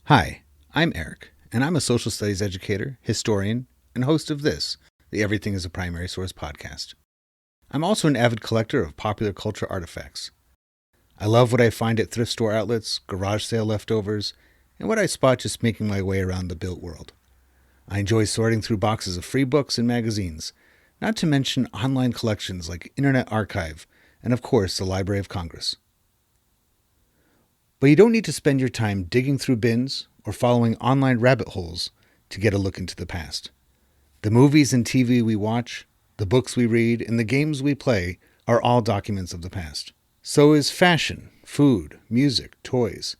Hi, I'm Eric, and I'm a social studies educator, historian, and host of this, the Everything is a Primary Source podcast. I'm also an avid collector of popular culture artifacts. I love what I find at thrift store outlets, garage sale leftovers, and what I spot just making my way around the built world. I enjoy sorting through boxes of free books and magazines, not to mention online collections like Internet Archive and, of course, the Library of Congress. But you don't need to spend your time digging through bins or following online rabbit holes to get a look into the past. The movies and TV we watch, the books we read, and the games we play are all documents of the past. So is fashion, food, music, toys,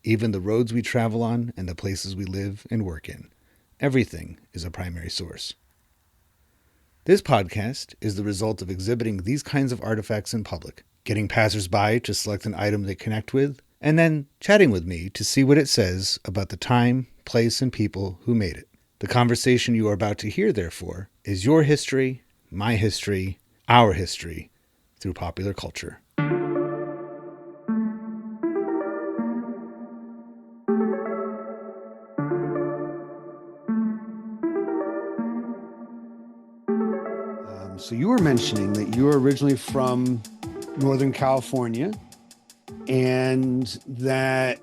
even the roads we travel on and the places we live and work in. Everything is a primary source. This podcast is the result of exhibiting these kinds of artifacts in public, getting passersby to select an item they connect with, and then chatting with me to see what it says about the time, place, and people who made it. The conversation you are about to hear, therefore, is your history, my history, our history, through popular culture. So you were mentioning that you were originally from Northern California, and that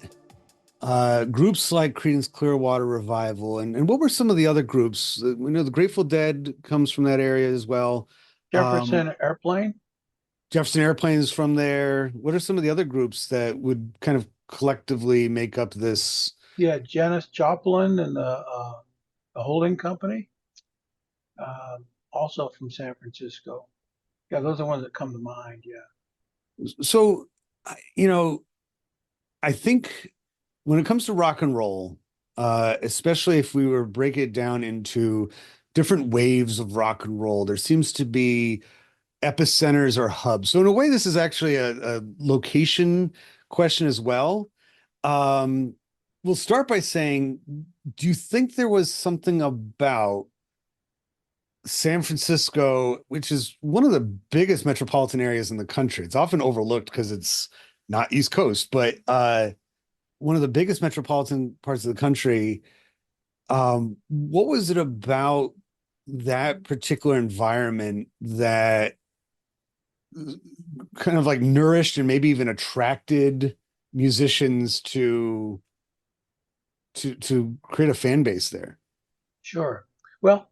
groups like Creedence Clearwater Revival, and what were some of the other groups? We know the Grateful Dead comes from that area as well. Jefferson Airplane. Jefferson Airplane is from there. What are some of the other groups that would kind of collectively make up this? Yeah, Janis Joplin and the holding company, also from San Francisco. Yeah, those are the ones that come to mind. Yeah. So, you know, I think when it comes to rock and roll, especially if we were break it down into different waves of rock and roll, there seems to be epicenters or hubs. So in a way, this is actually a location question as well. Um, we'll start by saying, do you think there was something about San Francisco, which is one of the biggest metropolitan areas in the country? It's often overlooked because it's not East Coast, but one of the biggest metropolitan parts of the country. What was it about that particular environment that kind of like nourished and maybe even attracted musicians to create a fan base there? Sure. Well,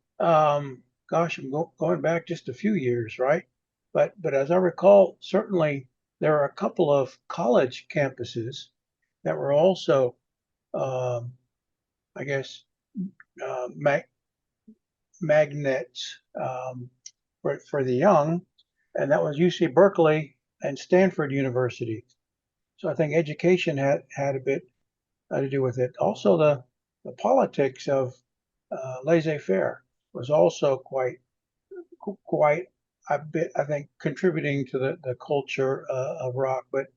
gosh, going back just a few years, right? But as I recall, certainly there are a couple of college campuses that were also, um, I guess, uh, mag magnets for the young, and that was UC Berkeley and Stanford University. So I think education had a bit to do with it. Also, the politics of laissez-faire was also quite a bit, I think, contributing to the culture of rock. But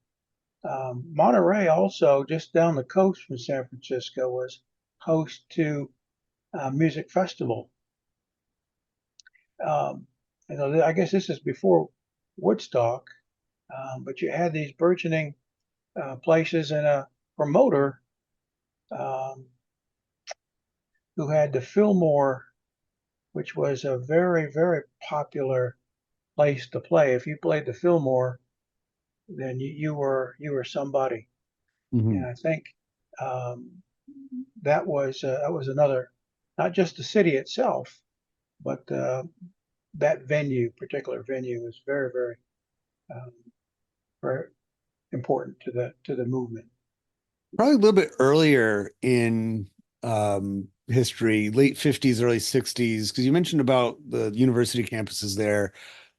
Monterey also, just down the coast from San Francisco, was host to a music festival. Um, I guess this is before Woodstock, but you had these burgeoning places and a promoter um, who had the Fillmore, which was a very, very popular place to play. If you played the Fillmore, then you were somebody. Mm-hmm. And I think um, that was another, not just the city itself, but that particular venue, was very, very, um, very important to the movement. Probably a little bit earlier in history, late 50s, early 60s, because you mentioned about the university campuses there.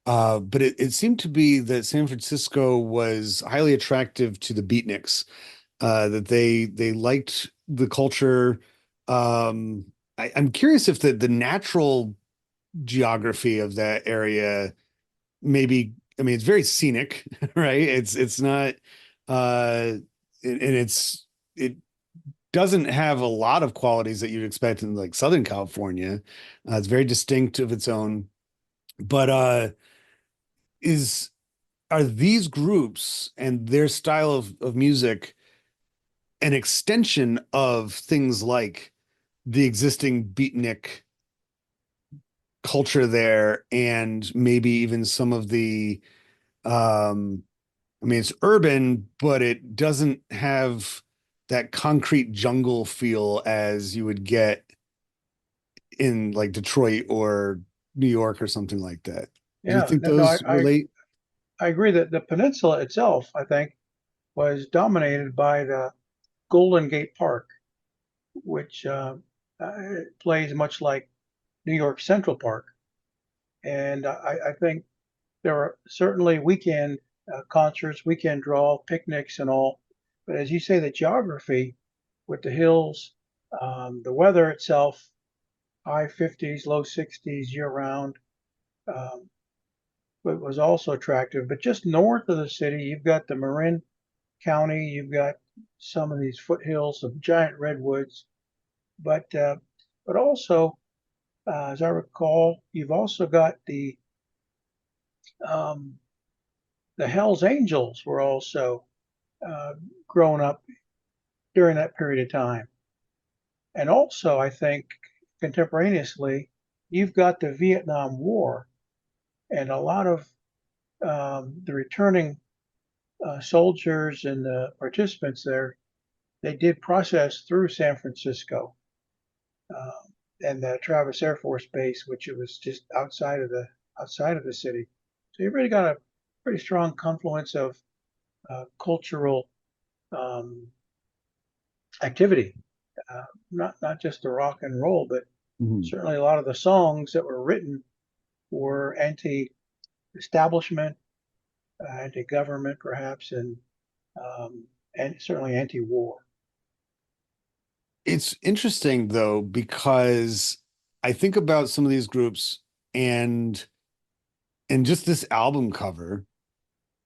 But it seemed to be that San Francisco was highly attractive to the beatniks, that they liked the culture. I'm curious if the natural geography of that area, maybe, I mean, it's very scenic, right? It's not, and it doesn't have a lot of qualities that you'd expect in like Southern California. It's very distinct of its own. But is are these groups and their style of music, an extension of things like the existing beatnik culture there, and maybe even some of the I mean, it's urban, but it doesn't have that concrete jungle feel as you would get in like Detroit or New York or something like that. Do you Yeah, think no, those relate? I agree that the peninsula itself, I think, was dominated by the Golden Gate Park, which plays much like New York Central Park. And I think there were certainly weekend concerts, weekend draw, picnics, and all. But as you say, the geography with the hills, the weather itself, high 50s, low 60s year round, um, was also attractive. But just north of the city, you've got the Marin County, you've got some of these foothills of giant redwoods. But also, as I recall, you've also got um, the Hells Angels were also uh, grown up during that period of time. And also, I think contemporaneously, you've got the Vietnam War, and a lot of the returning soldiers and the participants there, they did process through San Francisco uh, and the Travis Air Force Base, which it was just outside of the city. So you really got a pretty strong confluence of cultural um, activity, not just the rock and roll, but Mhm. certainly a lot of the songs that were written were anti-establishment, anti-government, perhaps, and certainly anti-war. It's interesting though, because I think about some of these groups and just this album cover,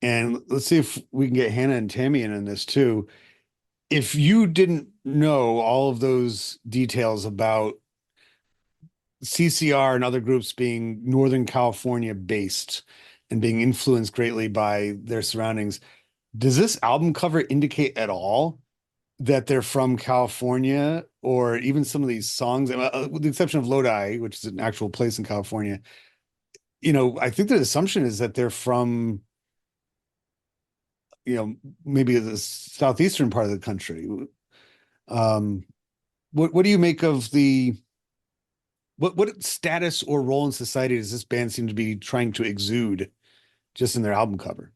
and let's see if we can get Hannah and Tammy in on this too. If you didn't know all of those details about CCR and other groups being Northern California based and being influenced greatly by their surroundings, does this album cover indicate at all that they're from California, or even some of these songs, with the exception of Lodi, which is an actual place in California? I think the assumption is that they're from, maybe the southeastern part of the country. Um, what do you make of the what status or role in society does this band seem to be trying to exude just in their album cover?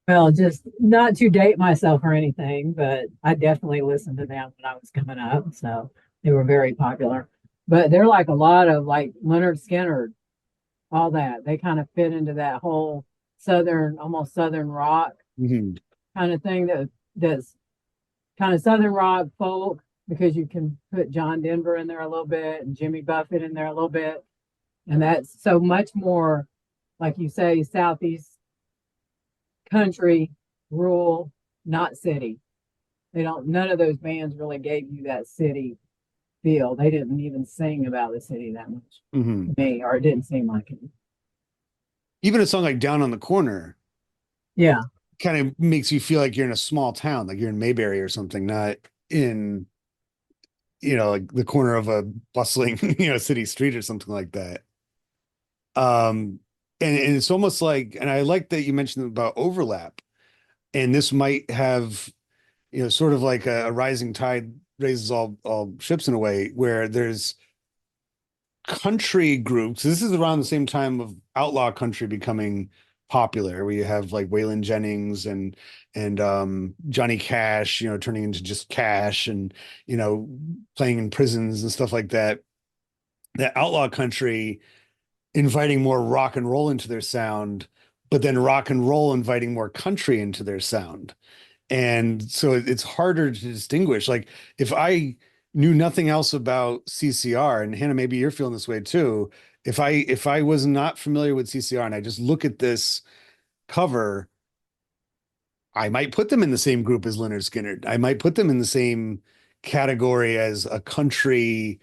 Well, just not to date myself or anything, but I definitely listened to them when I was coming up. So they were very popular. But they're like a lot of like Leonard Skinner, all that. They kind of fit into that whole southern, almost southern rock Mhm. kind of thing that's kind of southern rock folk, because you can put John Denver in there a little bit and Jimmy Buffett in there a little bit. And that's so much more, like you say, southeast country, rural, not city. They don't, none of those bands really gave you that city feel. They didn't even sing about the city that much Mhm. to me, or it didn't seem like it. Even a song like Down on the Corner Yeah. kind of makes you feel like you're in a small town, like you're in Mayberry or something, not in, like the corner of a bustling, city street or something like that. And it's almost like, and I like that you mentioned about overlap, and this might have, sort of like a rising tide raises all ships in a way, where there's country groups. This is around the same time of outlaw country becoming popular, where you have like Waylon Jennings and Johnny Cash, turning into just Cash, and you know playing in prisons and stuff like that. That outlaw country inviting more rock and roll into their sound, but then rock and roll inviting more country into their sound. And so it's harder to distinguish. Like if I knew nothing else about CCR, and Hannah, maybe you're feeling this way too. If I was not familiar with CCR and I just look at this cover, I might put them in the same group as Leonard Skinner. I might put them in the same category as a country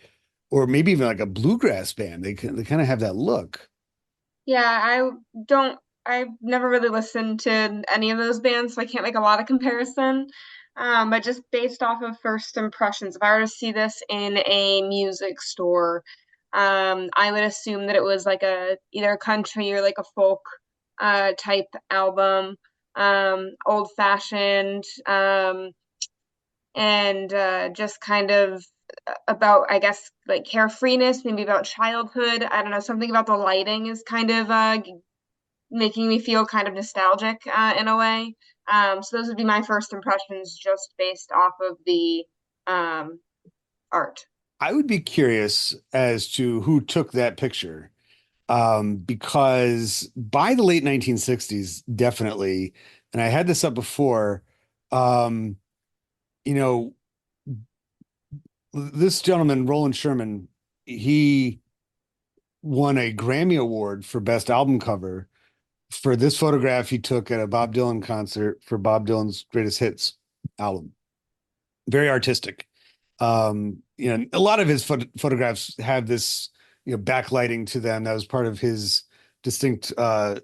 or maybe even like a bluegrass band. They kind of have that look. Yeah, I've never really listened to any of those bands, so I can't make a lot of comparison. But just based off of first impressions, if I were to see this in a music store, I would assume that it was like either a country or like a folk type album, old fashioned, and just kind of about, I guess, like carefreeness, maybe about childhood. I don't know, something about the lighting is kind of making me feel kind of nostalgic in a way. So those would be my first impressions just based off of the art. I would be curious as to who took that picture. Because by the late 1960s, definitely, and I had this up before, um, you know, this gentleman, Roland Sherman, he won a Grammy Award for Best Album Cover for this photograph he took at a Bob Dylan concert for Bob Dylan's Greatest Hits album. Very artistic. A lot of his photographs have this, backlighting to them. That was part of his distinct style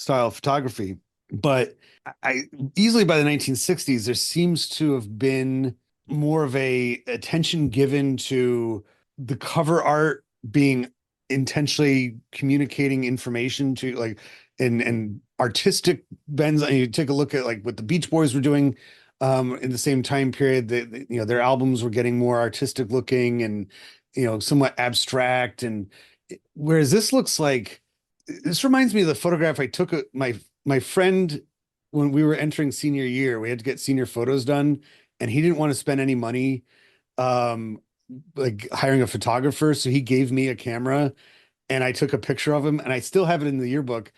of photography. But I easily by the 1960s, there seems to have been more of a attention given to the cover art being intentionally communicating information to like and artistic bends. And you take a look at like what the Beach Boys were doing in the same time period. Their albums were getting more artistic looking and somewhat abstract. And whereas this reminds me of the photograph I took of my friend when we were entering senior year. We had to get senior photos done, and he didn't want to spend any money like hiring a photographer, so he gave me a camera and I took a picture of him, and I still have it in the yearbook.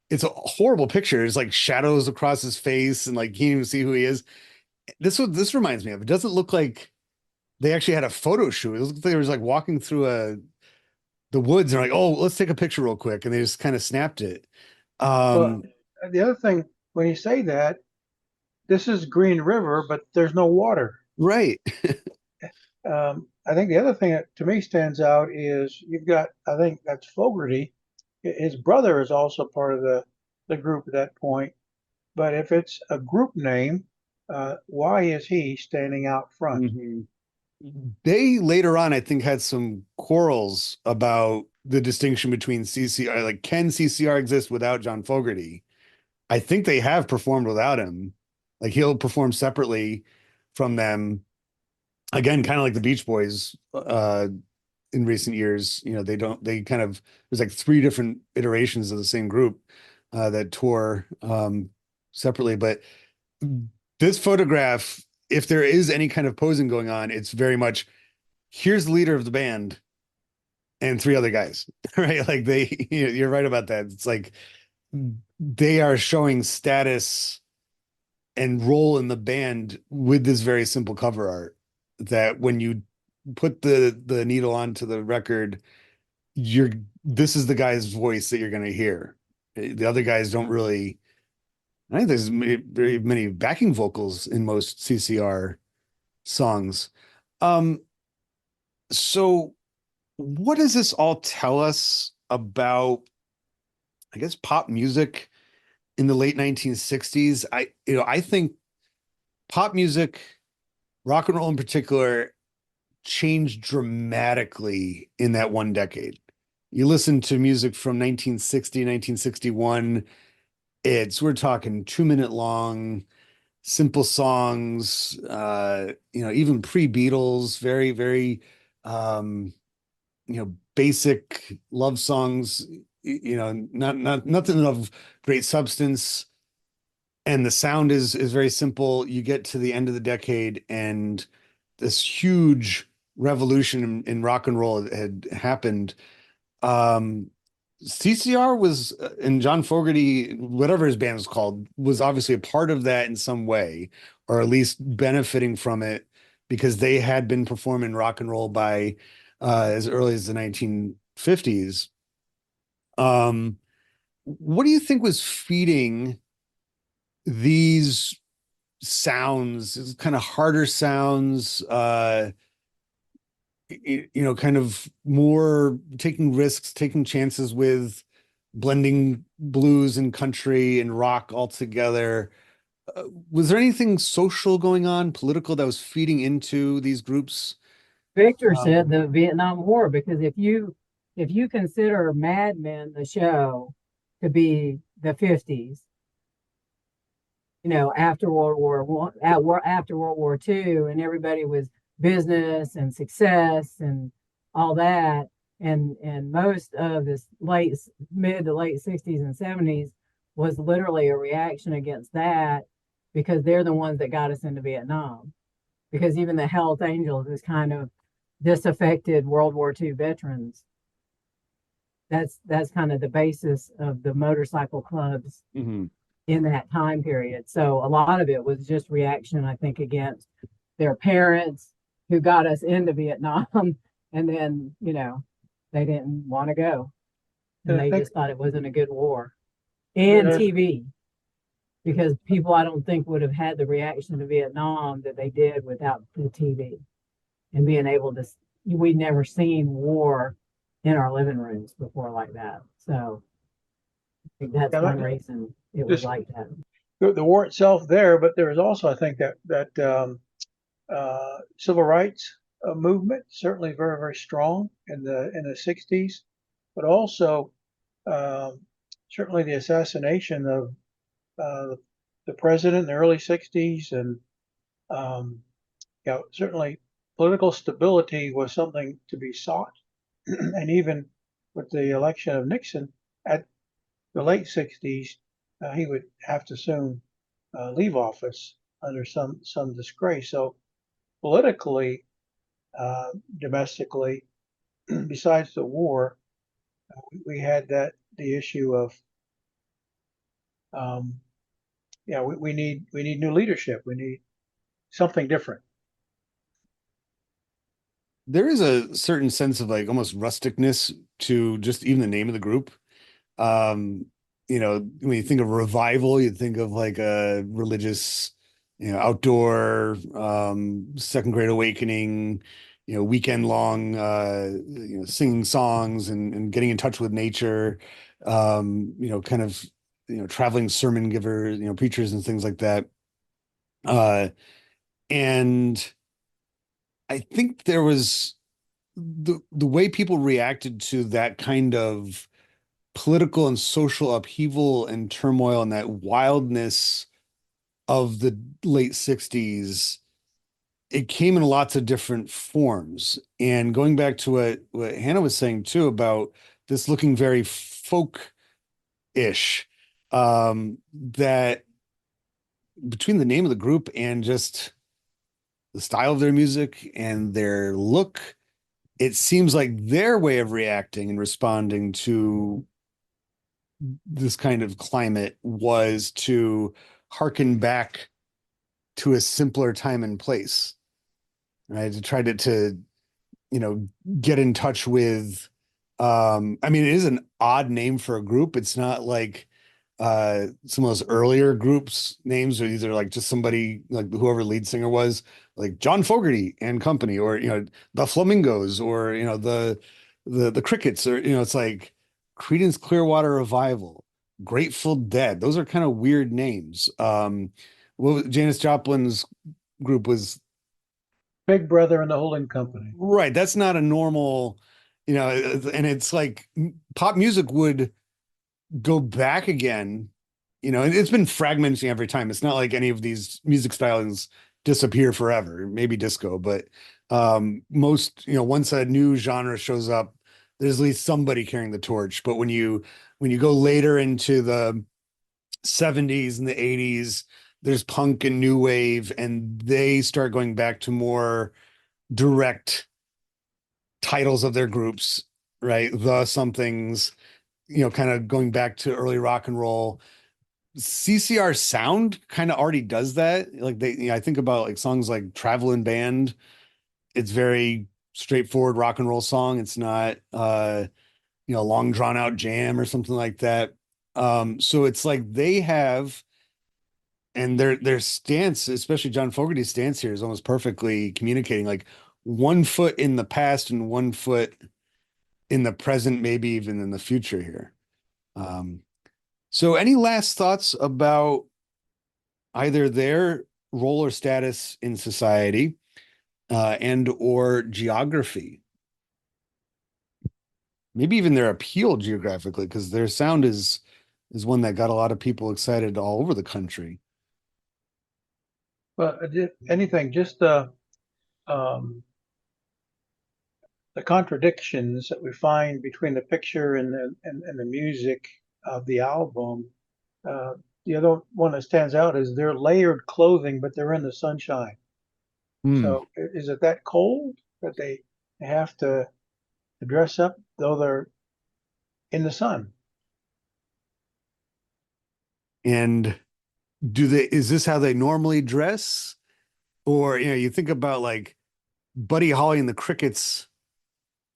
It's a horrible picture. It's like shadows across his face and like you can't even see who he is. This reminds me of. It doesn't look like they actually had a photo shoot. It looks like they was like walking through the woods and like, oh, let's take a picture real quick, and they just kind of snapped it. Well, the other thing, when you say that, this is Green River, but there's no water. Right. I think the other thing that to me stands out is you've got, I think that's Fogerty. His brother is also part of the group at that point. But if it's a group name, why is he standing out front? Mhm. They later on, I think, had some quarrels about the distinction between CCR. Like, can CCR exist without John Fogerty? I think they have performed without him. Like, he'll perform separately from them. Again, kind of like the Beach Boys in recent years. They kind of, there's like three different iterations of the same group that tour separately. But this photograph, if there is any kind of posing going on, it's very much here's the leader of the band and three other guys, right? Like you're right about that. It's like they are showing status and role in the band with this very simple cover art that when you put the needle onto the record, this is the guy's voice that you're going to hear. The other guys don't really. I think there's very many backing vocals in most CCR songs. So what does this all tell us about, I guess, pop music in the late 1960s? I think pop music, rock and roll in particular, changed dramatically in that one decade. You listen to music from 1960, 1961, we're talking 2 minute long, simple songs, even pre-Beatles, very, very, basic love songs, not nothing of great substance. And the sound is very simple. You get to the end of the decade and this huge revolution in rock and roll had happened. CCR was, and John Fogerty, whatever his band was called, was obviously a part of that in some way, or at least benefiting from it because they had been performing rock and roll by as early as the 1950s. What do you think was feeding these sounds, kind of harder sounds, kind of more taking risks, taking chances with blending blues and country and rock all together? Was there anything social going on, political, that was feeding into these groups? Victor Um, said the Vietnam War, because if you consider Mad Men, the show, to be the 50s, after World War One, after World War Two, and everybody was business and success and all that, and most of this mid to late 60s and 70s was literally a reaction against that, because they're the ones that got us into Vietnam. Because even the Hells Angels is kind of disaffected World War II veterans. That's kind of the basis of the motorcycle clubs mhm. in that time period. So a lot of it was just reaction, I think, against their parents who got us into Vietnam, and then they didn't want to go, And and I they think just thought it wasn't a good war. that And TV, because people, I don't think, would have had the reaction to Vietnam that they did without the TV and being able to. We'd never seen war in our living rooms before like that. So I think that's yeah, one reason it was just like that. the war itself there, but there was also, I think, that civil rights movement certainly very, very strong in the 60s, but also um, certainly the assassination of the president in the early 60s, and um, certainly political stability was something to be sought. And even with the election of Nixon at the late 60s, he would have to soon leave office under some disgrace. So politically, domestically, besides the war, we had the issue of um, we need new leadership. We need something different. There is a certain sense of like almost rusticness to just even the name of the group. Um, when you think of revival, you think of like a religious, outdoor, second grade awakening, weekend long, singing songs and getting in touch with nature, kind of, traveling sermon givers, preachers and things like that. Uh, and I think there was the way people reacted to that kind of political and social upheaval and turmoil and that wildness of the late 60s, it came in lots of different forms. And going back to what Hannah was saying too about this looking very folk-ish, that between the name of the group and just the style of their music and their look, it seems like their way of reacting and responding to this kind of climate was to harken back to a simpler time and place, right? To try to you know, get in touch with I mean, it is an odd name for a group. It's not like some of those earlier groups names are either like just somebody like whoever lead singer was, like John Fogerty and Company, or the Flamingos, or the Crickets, or it's like Creedence Clearwater Revival, Grateful Dead. Those are kind of weird names. Janis Joplin's group was. Big Brother and the Holding Company. Right. That's not a normal, and it's like pop music would go back again, and it's been fragmenting every time. It's not like any of these music styles disappear forever, maybe disco, but most, once a new genre shows up, there's at least somebody carrying the torch. But when you go later into the 70s and the 80s, there's punk and new wave, and they start going back to more direct titles of their groups, right? The somethings, kind of going back to early rock and roll. CCR sound kind of already does that. Like I think about like songs like Traveling Band. It's very straightforward rock and roll song. It's not long drawn out jam or something like that. So it's like they have, and their stance, especially John Fogerty's stance here, is almost perfectly communicating like one foot in the past and one foot in the present, maybe even in the future here. So any last thoughts about either their role or status in society, and or geography. Maybe even their appeal geographically, because their sound is one that got a lot of people excited all over the country. But anything, just um, the contradictions that we find between the picture and the music of the album. Uh, the other one that stands out is their layered clothing, but they're in the sunshine. So is it that cold that they have to dress up though they're in the sun? And is this how they normally dress? Or, you think about like Buddy Holly and the Crickets,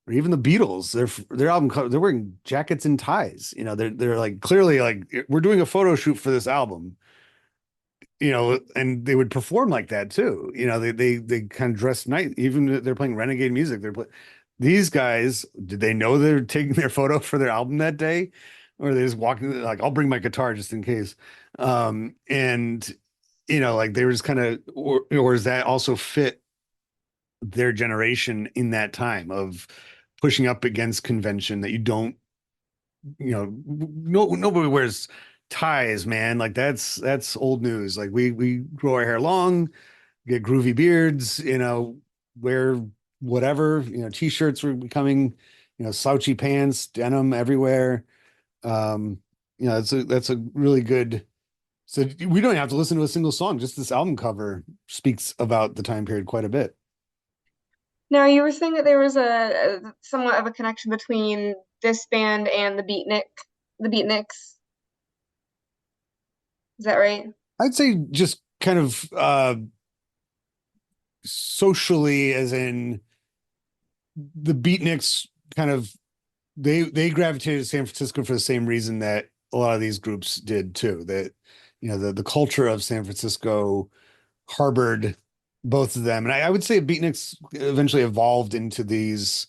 or even the Beatles, their album cover, they're wearing jackets and ties. They're like clearly like, we're doing a photo shoot for this album. And they would perform like that too. They kind of dress nice. Even they're playing renegade music. These guys, did they know they're taking their photo for their album that day? Or are they just walking like, I'll bring my guitar just in case. And like they were just kind of, or does that also fit their generation in that time of pushing up against convention that you don't, nobody wears ties, man. Like that's old news. Like we grow our hair long, get groovy beards, wear whatever, t-shirts were becoming, slouchy pants, denim everywhere. That's a really good. So we don't have to listen to a single song. Just this album cover speaks about the time period quite a bit. Now, you were saying that there was a somewhat of a connection between this band and the Beatniks. Is that right? I'd say just kind of socially, as in the Beatniks kind of they gravitated to San Francisco for the same reason that a lot of these groups did too. That the culture of San Francisco harbored both of them, and I would say Beatniks eventually evolved into these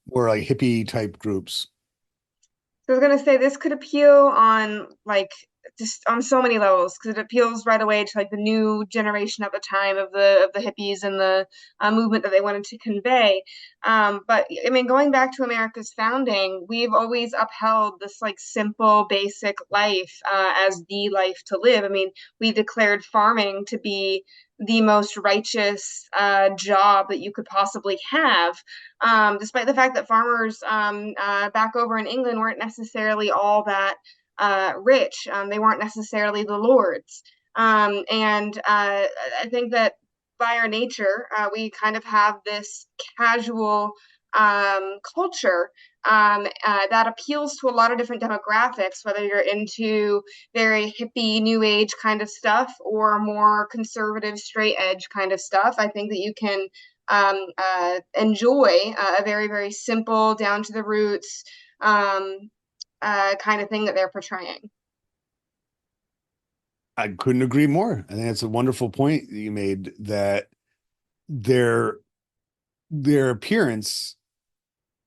more like hippie type groups. So I was gonna say this could appeal on like just on so many levels because it appeals right away to like the new generation at the time of the hippies and the movement that they wanted to convey. But I mean, going back to America's founding, we've always upheld this like simple, basic life as the life to live. I mean, we declared farming to be the most righteous job that you could possibly have, despite the fact that farmers back over in England weren't necessarily all that rich. They weren't necessarily the lords. And I think that by our nature, we kind of have this casual culture that appeals to a lot of different demographics, whether you're into very hippie, new age kind of stuff or more conservative, straight edge kind of stuff. I think that you can enjoy a very, very simple, down to the roots kind of thing that they're portraying. I couldn't agree more. I think that's a wonderful point that you made, that their appearance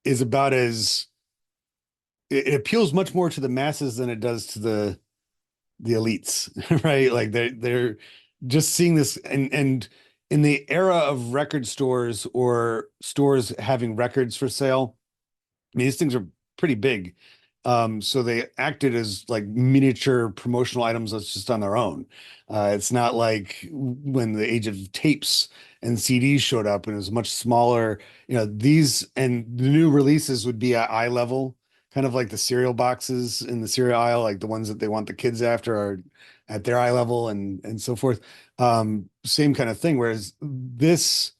is about as it appeals much more to the masses than it does to the elites, right? Like they're just seeing this, and in the era of record stores or stores having records for sale, I mean, these things are pretty big. So they acted as like miniature promotional items that's just on their own. It's not like when the age of tapes and CDs showed up and it was much smaller. These and the new releases would be at eye level, kind of like the cereal boxes in the cereal aisle, like the ones that they want the kids after are at their eye level and so forth. Same kind of thing. Whereas this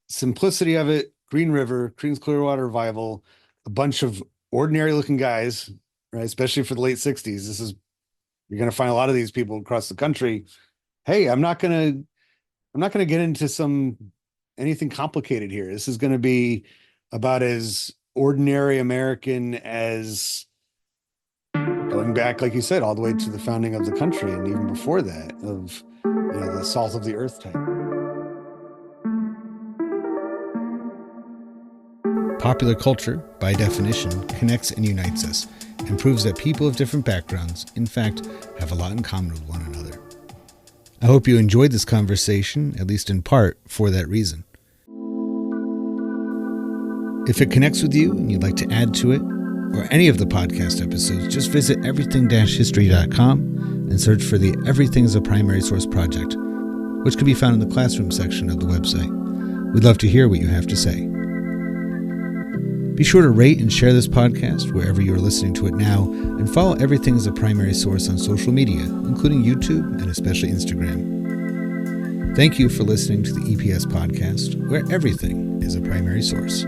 simplicity of it, Green River, Creedence Clearwater Revival, a bunch of ordinary looking guys, right? Especially for the late 60s. You're going to find a lot of these people across the country. Hey, I'm not going to get into anything complicated here. This is going to be about as ordinary American as, going back, like you said, all the way to the founding of the country. And even before that, of, the salt of the earth type. Popular culture, by definition, connects and unites us, and proves that people of different backgrounds, in fact, have a lot in common with one another. I hope you enjoyed this conversation, at least in part, for that reason. If it connects with you and you'd like to add to it, or any of the podcast episodes, just visit everything-history.com and search for the Everything is a Primary Source project, which can be found in the classroom section of the website. We'd love to hear what you have to say. Be sure to rate and share this podcast wherever you are listening to it now, and follow Everything as a Primary Source on social media, including YouTube and especially Instagram. Thank you for listening to the EPS podcast, where everything is a primary source.